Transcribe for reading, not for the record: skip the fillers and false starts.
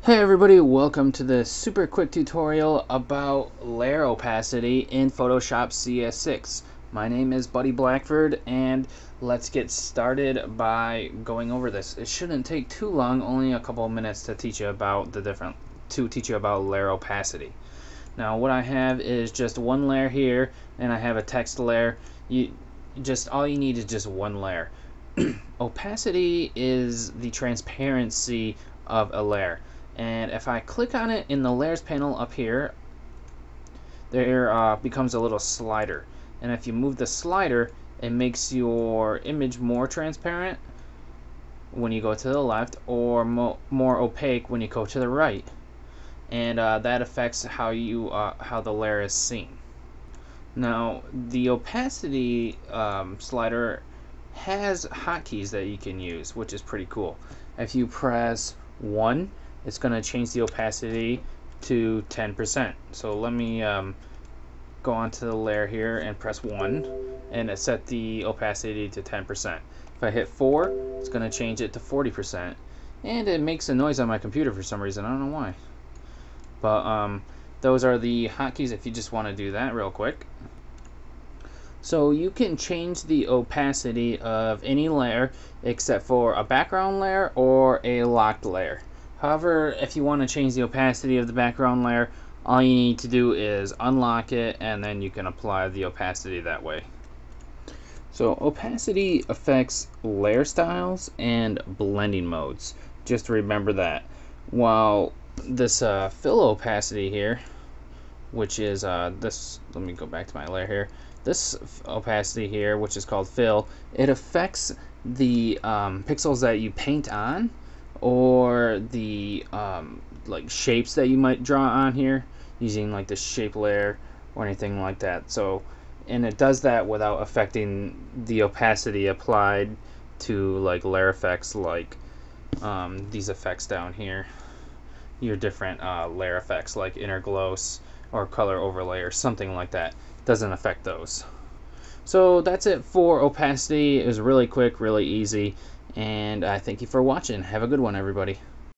Hey everybody, welcome to this super quick tutorial about layer opacity in Photoshop CS6. My name is Buddy Blackford and let's get started by going over this. It shouldn't take too long, only a couple of minutes to teach you about layer opacity. Now what I have is just one layer here and I have a text layer. All you need is just one layer. Opacity is the transparency of a layer. And if I click on it in the layers panel up here, there becomes a little slider. And if you move the slider, it makes your image more transparent when you go to the left, or more opaque when you go to the right. And that affects how the layer is seen. Now, the opacity slider has hotkeys that you can use, which is pretty cool. If you press 1, it's going to change the opacity to 10%. So let me go onto the layer here and press 1, and it set the opacity to 10%. If I hit 4, it's going to change it to 40%. And it makes a noise on my computer for some reason. I don't know why. But those are the hotkeys if you just want to do that real quick. So you can change the opacity of any layer except for a background layer or a locked layer. However, if you want to change the opacity of the background layer, all you need to do is unlock it and then you can apply the opacity that way. So opacity affects layer styles and blending modes. Just remember that. While this fill opacity here, which is this, let me go back to my layer here. This opacity here, which is called fill, it affects the pixels that you paint on, or the like shapes that you might draw on here using like the shape layer or anything like that. So, and it does that without affecting the opacity applied to like layer effects, like these effects down here, your different layer effects like inner gloss or color overlay or something like that. Doesn't affect those. So that's it for opacity. It was really quick, really easy, and I thank you for watching. Have a good one, everybody.